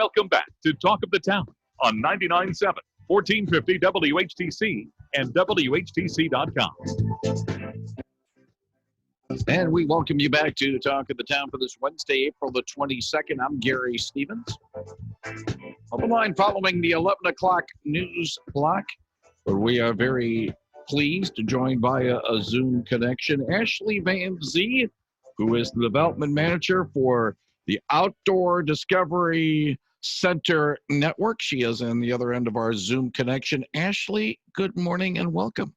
Welcome back to Talk of the Town on 99.7, 1450 WHTC and WHTC.com. And we welcome you back to Talk of the Town for this Wednesday, April the 22nd. I'm Gary Stevens. On the line following the 11 o'clock news block, where we are very pleased to join via a Zoom connection Ashley Van Zee, who is the development manager for the Outdoor Discovery Center Network. She is on the other end of our Zoom connection. Ashley, good morning and welcome.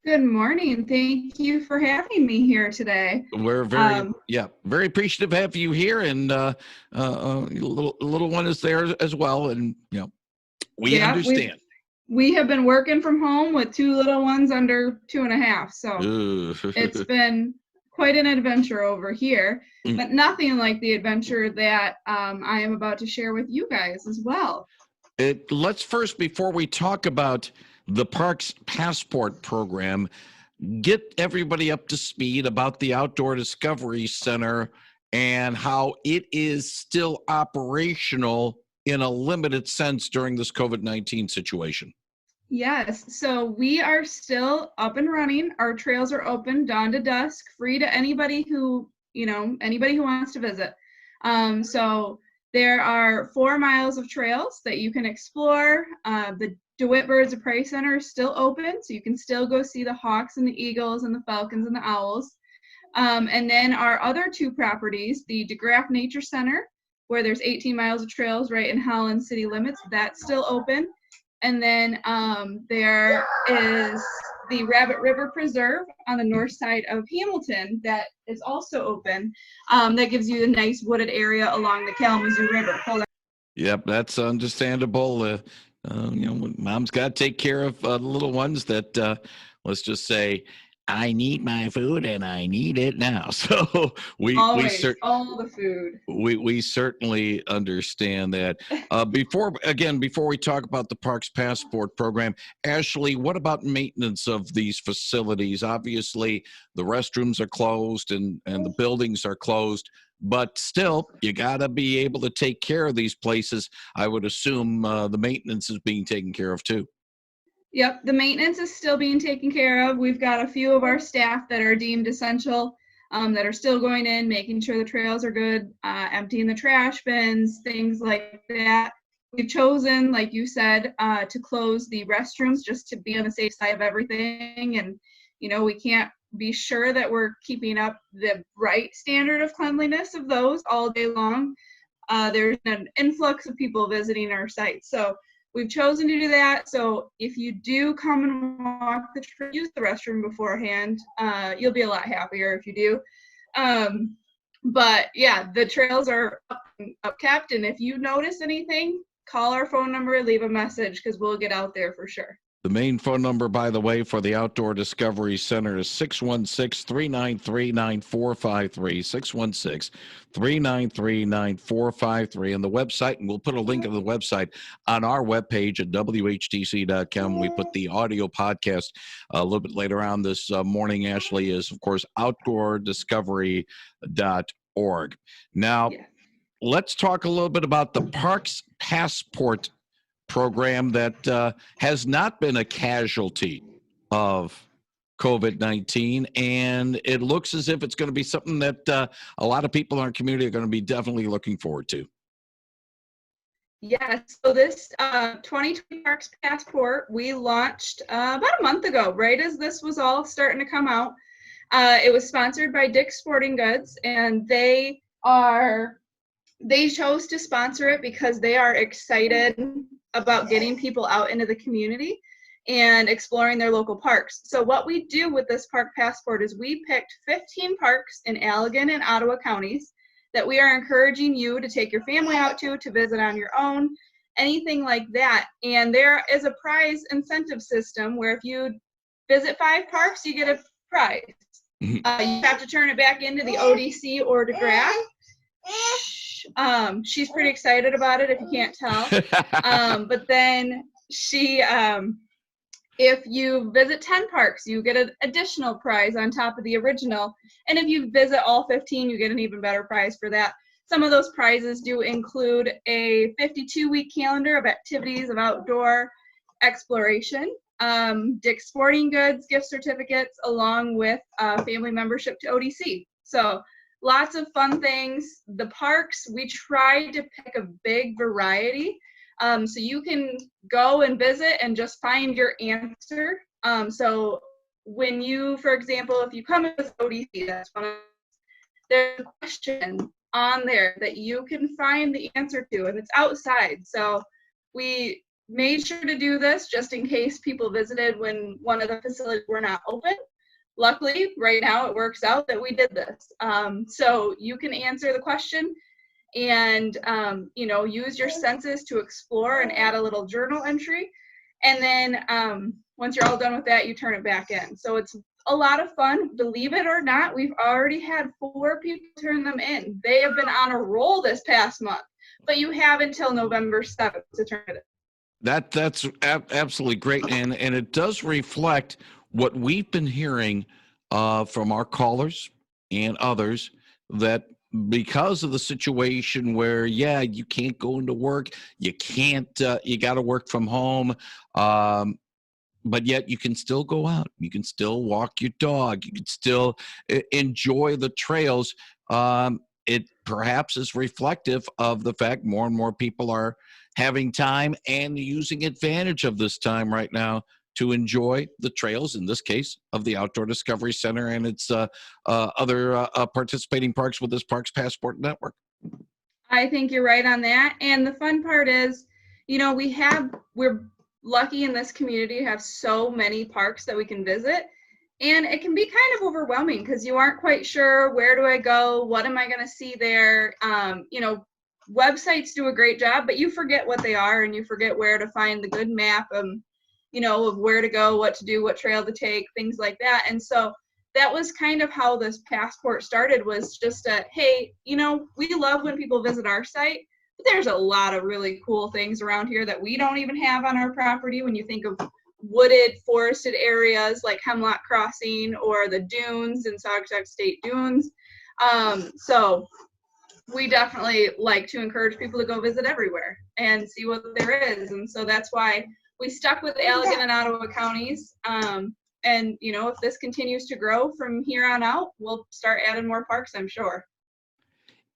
Good morning. Thank you for having me here today. We're very appreciative to have you here, and little one is there as well, and we understand. We have been working from home with two little ones under 2.5, so it's been quite an adventure over here, but nothing like the adventure that I am about to share with you guys as well. Let's first, before we talk about the Parks Passport program, get everybody up to speed about the Outdoor Discovery Center and how it is still operational in a limited sense during this COVID-19 situation. Yes, so we are still up and running. Our trails are open dawn to dusk, free to anybody who wants to visit. So there are 4 miles of trails that you can explore. The DeWitt Birds of Prey Center is still open, so you can still go see the hawks and the eagles and the falcons and the owls. And then our other 2 properties, the DeGraff Nature Center, where there's 18 miles of trails right in Holland city limits, that's still open. And then there is the Rabbit River Preserve on the north side of Hamilton that is also open. That gives you a nice wooded area along the Kalamazoo River. Yep, that's understandable. Mom's got to take care of the little ones that, let's just say, I need my food and I need it now. So all the food. We certainly understand that. Before we talk about the Parks Passport program, Ashley, what about maintenance of these facilities? Obviously, the restrooms are closed and the buildings are closed, but still, you got to be able to take care of these places. I would assume the maintenance is being taken care of too. Yep, the maintenance is still being taken care of. We've got a few of our staff that are deemed essential that are still going in, making sure the trails are good, emptying the trash bins, things like that. We've chosen, like you said, to close the restrooms just to be on the safe side of everything. And, we can't be sure that we're keeping up the right standard of cleanliness of those all day long. There's an influx of people visiting our site. So we've chosen to do that. So if you do come and walk the trail, use the restroom beforehand. You'll be a lot happier if you do. But yeah, the trails are upkept. And if you notice anything, call our phone number, leave a message, because we'll get out there for sure. The main phone number, by the way, for the Outdoor Discovery Center is 616-393-9453, 616-393-9453, and the website, and we'll put a link to the website on our webpage at WHTC.com. We put the audio podcast a little bit later on this morning, Ashley, is, of course, outdoordiscovery.org. Now, let's talk a little bit about the Parks Passport program that has not been a casualty of COVID-19, and it looks as if it's going to be something that a lot of people in our community are going to be definitely looking forward to. Yes, so this 2020 Parks Passport we launched about a month ago, right as this was all starting to come out. It was sponsored by Dick's Sporting Goods, and they chose to sponsor it because they are excited about getting people out into the community and exploring their local parks. So what we do with this Park Passport is we picked 15 parks in Allegan and Ottawa counties that we are encouraging you to take your family out to visit on your own, anything like that. And there is a prize incentive system where if you visit 5 parks, you get a prize. You have to turn it back into the ODC or DeGraff. She's pretty excited about it if you can't tell. But then if you visit 10 parks, you get an additional prize on top of the original. And if you visit all 15, you get an even better prize for that. some of those prizes do include a 52-week calendar of activities of outdoor exploration, Dick's Sporting Goods gift certificates, along with family membership to ODC. So lots of fun things. The parks, we tried to pick a big variety. So you can go and visit and just find your answer. So when you, for example, if you come with ODC, that's one of there's a question on there that you can find the answer to, and it's outside. So we made sure to do this just in case people visited when one of the facilities were not open. Luckily, right now it works out that we did this. So you can answer the question and use your senses to explore and add a little journal entry. And then once you're all done with that, you turn it back in. So it's a lot of fun. Believe it or not, we've already had 4 people turn them in. They have been on a roll this past month, but you have until November 7th to turn it in. That's absolutely great, and it does reflect what we've been hearing from our callers and others, that because of the situation where you can't go into work, you got to work from home, but yet you can still go out, you can still walk your dog, you can still enjoy the trails. It perhaps is reflective of the fact more and more people are having time and using advantage of this time right now to enjoy the trails, in this case of the Outdoor Discovery Center and its other participating parks with this Parks Passport Network. I think you're right on that. And the fun part is, we're lucky in this community to have so many parks that we can visit. And it can be kind of overwhelming because you aren't quite sure, where do I go? What am I going to see there? Websites do a great job, but you forget what they are and you forget where to find the good map, of where to go, what to do, what trail to take, things like that. And so that was kind of how this passport started, was just hey, we love when people visit our site, but there's a lot of really cool things around here that we don't even have on our property. When you think of wooded, forested areas like Hemlock Crossing or the dunes in Saugatuck State Dunes. So we definitely like to encourage people to go visit everywhere and see what there is. And so that's why we stuck with Allegan and Ottawa counties. And, if this continues to grow from here on out, we'll start adding more parks, I'm sure.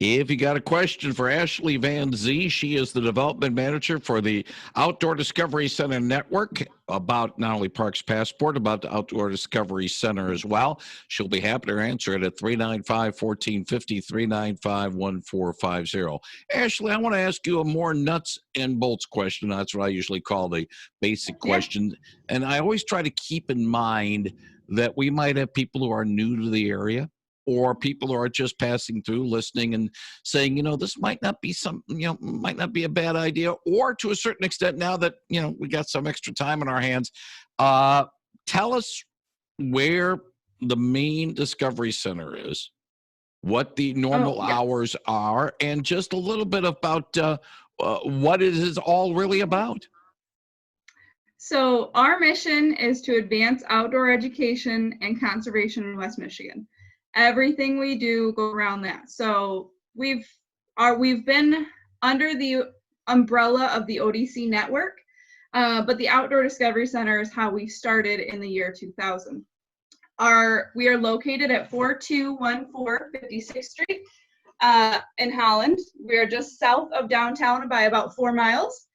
If you got a question for Ashley Van Zee, she is the development manager for the Outdoor Discovery Center Network, about not only Parks Passport, about the Outdoor Discovery Center as well. She'll be happy to answer it at 395-1450, 395-1450. Ashley, I want to ask you a more nuts and bolts question. That's what I usually call the basic question. And I always try to keep in mind that we might have people who are new to the area, or people who are just passing through, listening and saying, this might not be might not be a bad idea, or to a certain extent, now that, we got some extra time on our hands, tell us where the main Discovery Center is, what the normal hours are, and just a little bit about what it is all really about. So our mission is to advance outdoor education and conservation in West Michigan. Everything we do goes around that. So we've been under the umbrella of the ODC network, but the Outdoor Discovery Center is how we started in the year 2000. We are located at 4214 56th Street in Holland. We are just south of downtown by about 4 miles.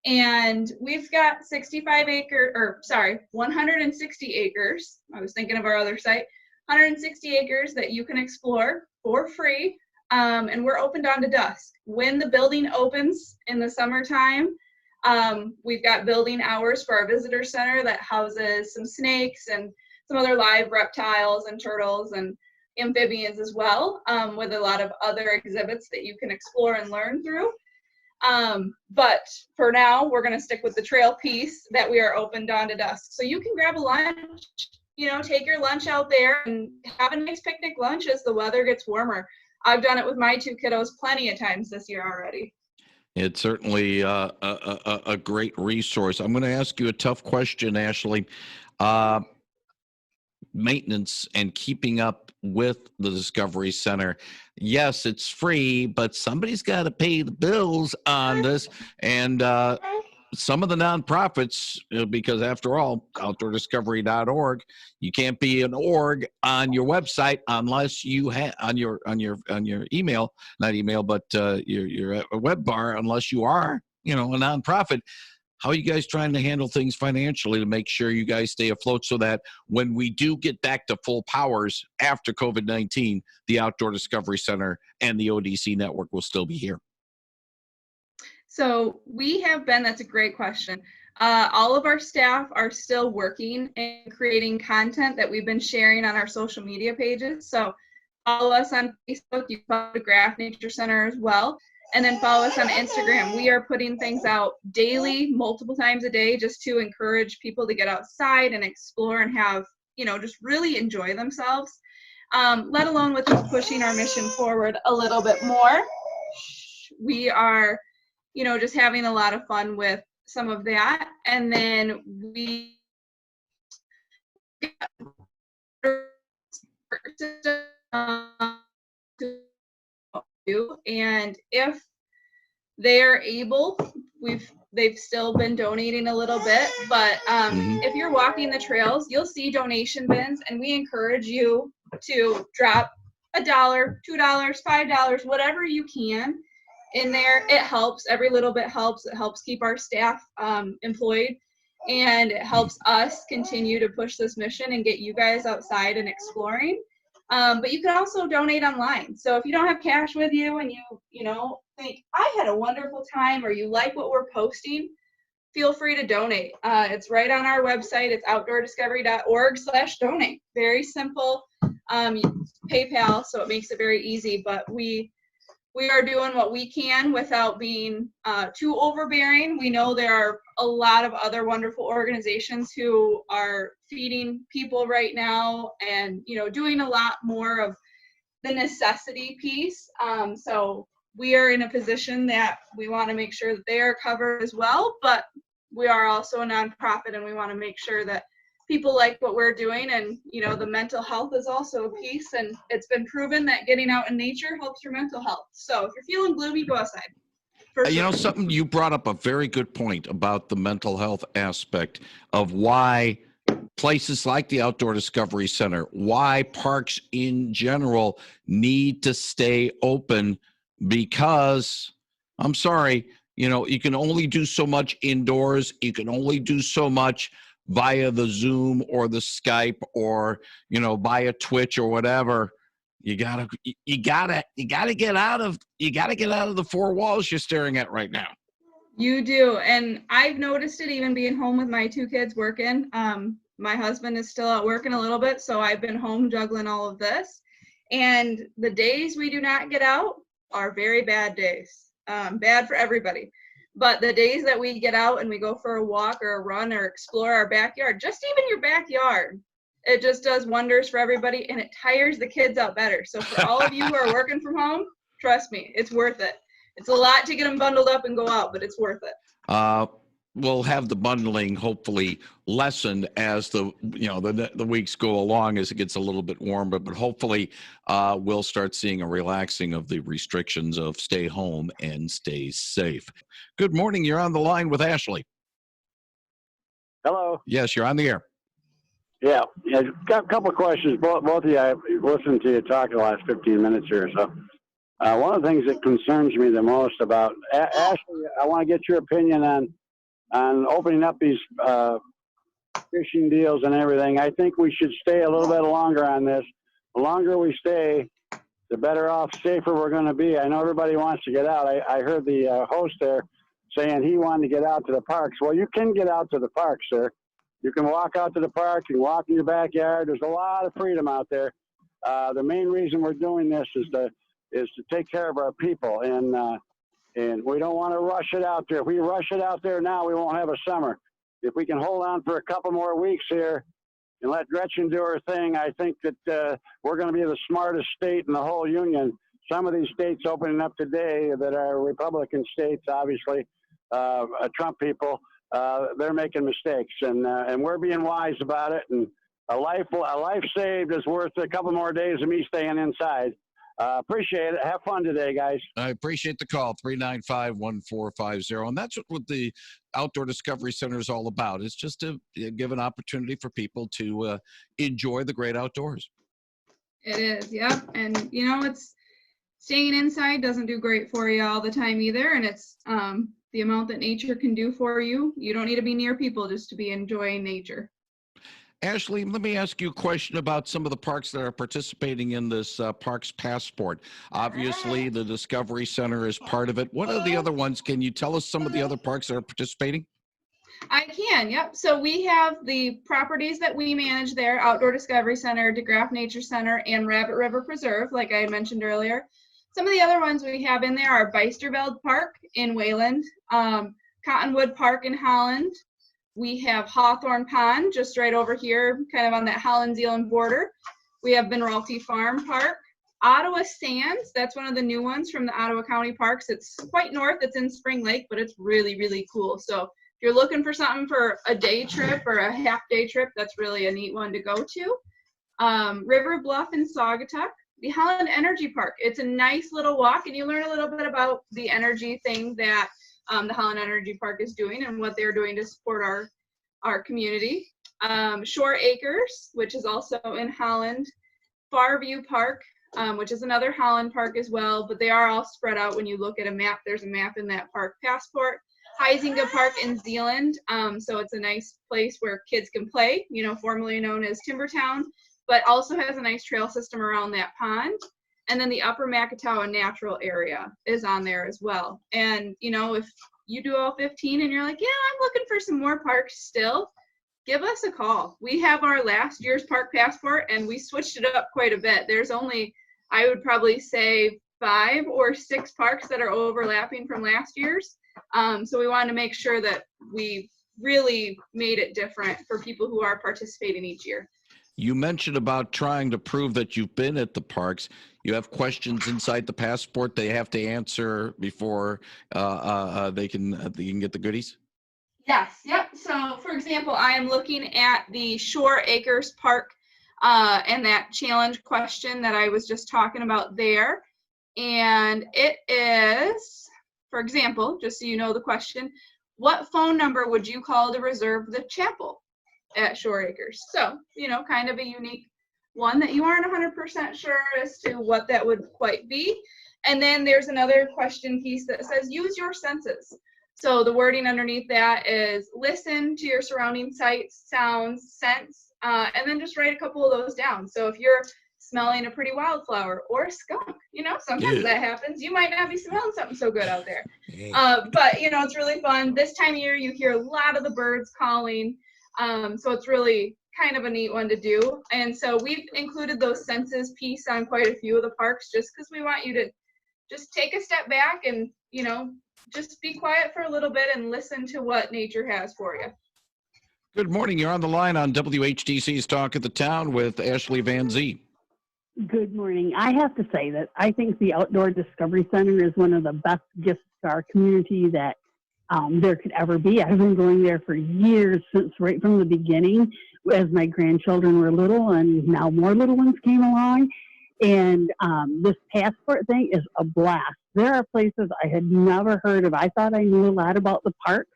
And we've got 160 acres. I was thinking of our other site. 160 acres that you can explore for free, and we're open dawn to dusk. When the building opens in the summertime, we've got building hours for our visitor center that houses some snakes and some other live reptiles and turtles and amphibians as well, with a lot of other exhibits that you can explore and learn through. But for now, we're going to stick with the trail piece that we are open dawn to dusk. So you can grab a lunch, take your lunch out there and have a nice picnic lunch as the weather gets warmer. I've done it with my 2 kiddos plenty of times this year already. It's certainly a great resource. I'm going to ask you a tough question, Ashley. Maintenance and keeping up with the Discovery Center. Yes, it's free, but somebody's got to pay the bills on this. And some of the nonprofits, because after all, outdoordiscovery.org, you can't be an org on your website unless you have on your email, not email, but your web bar, unless you are, a nonprofit. How are you guys trying to handle things financially to make sure you guys stay afloat so that when we do get back to full powers after COVID-19, the Outdoor Discovery Center and the ODC network will still be here? So that's a great question. All of our staff are still working and creating content that we've been sharing on our social media pages. So follow us on Facebook. You can follow the Graph Nature Center as well. And then follow us on Instagram. We are putting things out daily, multiple times a day, just to encourage people to get outside and explore and have, just really enjoy themselves, let alone with us pushing our mission forward a little bit more. We are, just having a lot of fun with some of that. And then we and if they're able, they've still been donating a little bit, but if you're walking the trails, you'll see donation bins, and we encourage you to drop $1, $2, $5, whatever you can in there. It helps. Every little bit helps. It helps keep our staff employed, and it helps us continue to push this mission and get you guys outside and exploring. But you can also donate online. So if you don't have cash with you and you think, I had a wonderful time, or you like what we're posting, feel free to donate. It's right on our website. It's outdoordiscovery.org/donate. Very simple. PayPal, so it makes it very easy. But we are doing what we can without being too overbearing. We know there are a lot of other wonderful organizations who are feeding people right now and, doing a lot more of the necessity piece. So we are in a position that we want to make sure that they are covered as well, but we are also a nonprofit, and we want to make sure that people like what we're doing. And, the mental health is also a piece, and it's been proven that getting out in nature helps your mental health. So if you're feeling gloomy, go outside. Something you brought up a very good point about the mental health aspect of why places like the Outdoor Discovery Center, why parks in general need to stay open, because I'm sorry, you can only do so much indoors. You can only do so much via the Zoom or the Skype or, via Twitch or whatever. You gotta get out of the four walls you're staring at right now. You do. And I've noticed it even being home with my 2 kids working. My husband is still out working a little bit, so I've been home juggling all of this. And the days we do not get out are very bad days. Bad for everybody. But the days that we get out and we go for a walk or a run or explore our backyard, just even your backyard, it just does wonders for everybody, and it tires the kids out better. So for all of you who are working from home, trust me, it's worth it. It's a lot to get them bundled up and go out, but it's worth it. We'll have the bundling hopefully lessened as the weeks go along, as it gets a little bit warmer, but hopefully we'll start seeing a relaxing of the restrictions of stay home and stay safe. Good morning. You're on the line with Ashley. Hello. Yes, you're on the air. Yeah, got a couple of questions. Both of you, I've listened to you talk the last 15 minutes here. So one of the things that concerns me the most about, Ashley, I want to get your opinion on opening up these fishing deals and everything. I think we should stay a little bit longer on this. The longer we stay, the better off, safer we're going to be. I know everybody wants to get out. I heard the host there saying he wanted to get out to the parks. Well, you can get out to the parks, sir. You can walk out to the park. You can walk in your backyard. There's a lot of freedom out there. The main reason we're doing this is to take care of our people, and we don't want to rush it out there. If we rush it out there now, we won't have a summer. If we can hold on for a couple more weeks here and let Gretchen do her thing, I think that we're going to be the smartest state in the whole union. Some of these states opening up today that are Republican states, obviously, Trump people, they're making mistakes, and we're being wise about it. And a life saved is worth a couple more days of me staying inside. Appreciate it. Have fun today, guys. I appreciate the call, 395-1450. And that's what the Outdoor Discovery Center is all about. It's just to give an opportunity for people to enjoy the great outdoors. It is, yep. And it's staying inside doesn't do great for you all the time either. And it's the amount that nature can do for you. You don't need to be near people just to be enjoying nature. Ashley, let me ask you a question about some of the parks that are participating in this Parks Passport. Obviously, the Discovery Center is part of it. What are the other ones? Can you tell us some of the other parks that are participating? I can, yep. So we have the properties that we manage there, Outdoor Discovery Center, DeGraff Nature Center, and Rabbit River Preserve, like I had mentioned earlier. Some of the other ones we have in there are Beisterveld Park in Wayland, Cottonwood Park in Holland. We have Hawthorne Pond just right over here, kind of on that Holland-Zeeland border. We have Benralty Farm Park. Ottawa Sands, that's one of the new ones from the Ottawa County Parks. It's quite north, it's in Spring Lake, but it's really, really cool. So if you're looking for something for a day trip or a half-day trip, that's really a neat one to go to. River Bluff in Saugatuck. The Holland Energy Park. It's a nice little walk, and you learn a little bit about the energy thing that the Holland Energy Park is doing and what they're doing to support our community. Shore Acres, which is also in Holland. Farview Park, which is another Holland park as well, but they are all spread out when you look at a map. There's a map in that park passport. Huizinga Park in Zeeland, so it's a nice place where kids can play, formerly known as Timbertown, but also has a nice trail system around that pond. And then the Upper Makatawa Natural Area is on there as well. And, if you do all 15 and you're like, yeah, I'm looking for some more parks still, give us a call. We have our last year's park passport, and we switched it up quite a bit. There's only, I would probably say, 5 or 6 parks that are overlapping from last year's. So we wanted to make sure that we really made it different for people who are participating each year. You mentioned about trying to prove that you've been at the parks. You have questions inside the passport they have to answer before they can get the goodies? Yes, yep. So, for example, I am looking at the Shore Acres Park and that challenge question that I was just talking about there. And it is, for example, just so you know the question, what phone number would you call to reserve the chapel at Shore Acres? So, kind of a unique one that you aren't 100% sure as to what that would quite be. And then there's another question piece that says, use your senses. So the wording underneath that is listen to your surrounding sights, sounds, scents, and then just write a couple of those down. So if you're smelling a pretty wildflower or a skunk, sometimes that happens. You might not be smelling something so good out there. But, it's really fun. This time of year, you hear a lot of the birds calling. So it's really kind of a neat one to do. And so we've included those senses piece on quite a few of the parks just because we want you to just take a step back and, just be quiet for a little bit and listen to what nature has for you. Good morning. You're on the line on WHTC's Talk of the Town with Ashley Van Zee. Good morning. I have to say that I think the Outdoor Discovery Center is one of the best gifts to our community that there could ever be. I've been going there for years, since right from the beginning, as my grandchildren were little, and now more little ones came along. And this passport thing is a blast. There are places I had never heard of. I thought I knew a lot about the parks.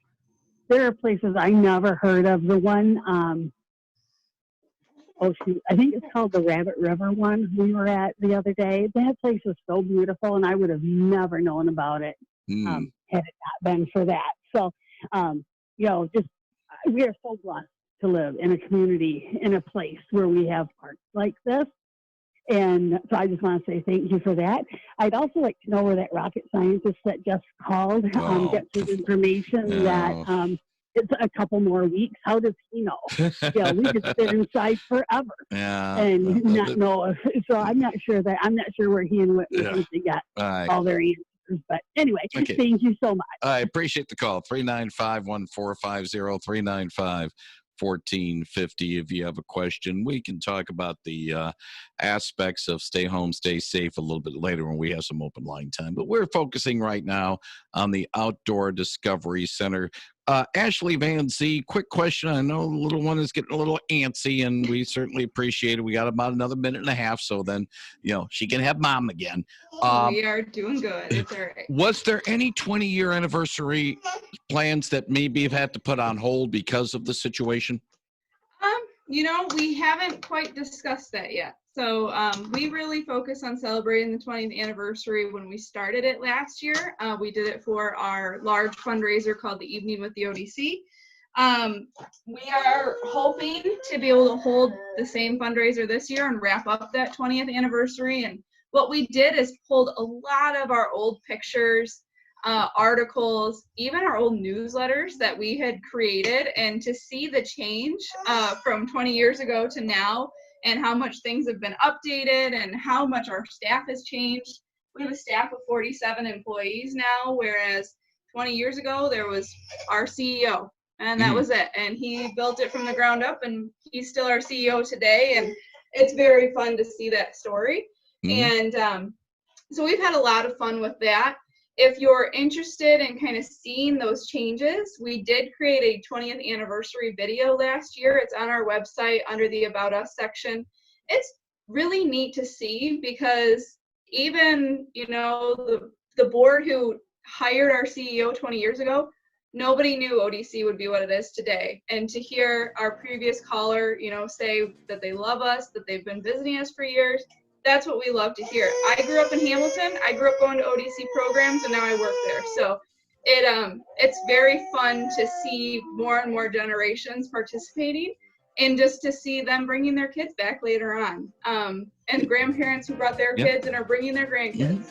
There are places I never heard of. The one, I think it's called the Rabbit River one we were at the other day. That place is so beautiful, and I would have never known about it had it not been for that. So, we are so blessed to live in a community, in a place where we have parks like this. And so I just want to say thank you for that. I'd also like to know where that rocket scientist that just called gets his information that it's a couple more weeks. How does he know? We just sit inside forever and not know. So I'm not sure where he and Whitney got all their answers. But anyway, thank you so much. I appreciate the call. 395-1450, 1450 if you have a question. We can talk about the aspects of stay home, stay safe a little bit later when we have some open line time. But we're focusing right now on the Outdoor Discovery Center. Ashley Van Zee, quick question. I know the little one is getting a little antsy, and we certainly appreciate it. We got about another minute and a half, so then, she can have mom again. We are doing good. It's all right. Was there any 20-year anniversary plans that maybe have had to put on hold because of the situation? We haven't quite discussed that yet. So we really focus on celebrating the 20th anniversary when we started it last year. We did it for our large fundraiser called the Evening with the ODC. We are hoping to be able to hold the same fundraiser this year and wrap up that 20th anniversary. And what we did is pulled a lot of our old pictures, articles, even our old newsletters that we had created, and to see the change from 20 years ago to now and how much things have been updated and how much our staff has changed. We have a staff of 47 employees now, whereas 20 years ago there was our CEO and that was it. And he built it from the ground up, and he's still our CEO today. And it's very fun to see that story. And so we've had a lot of fun with that. If you're interested in kind of seeing those changes, we did create a 20th anniversary video last year. It's on our website under the About Us section. It's really neat to see because even, the board who hired our CEO 20 years ago, nobody knew ODC would be what it is today. And to hear our previous caller, say that they love us, that they've been visiting us for years, that's what we love to hear. I grew up in Hamilton. I grew up going to ODC programs, and now I work there. So it's very fun to see more and more generations participating, and just to see them bringing their kids back later on. And grandparents who brought their kids and are bringing their grandkids.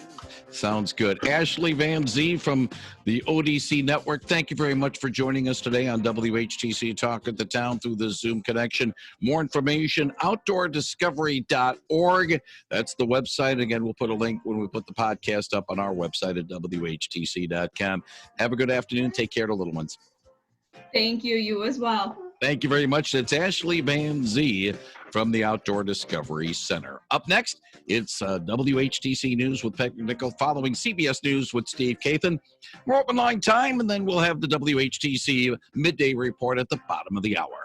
Sounds good. Ashley Van Zee from the ODC Network, thank you very much for joining us today on WHTC Talk at the Town through the Zoom connection. More information, outdoordiscovery.org. That's the website. Again, we'll put a link when we put the podcast up on our website at WHTC.com. Have a good afternoon. Take care of the little ones. Thank you. You as well. Thank you very much. That's Ashley Van Zee from the Outdoor Discovery Center. Up next, it's WHTC News with Peg Nickel, following CBS News with Steve Kathan. More open line time, and then we'll have the WHTC Midday Report at the bottom of the hour.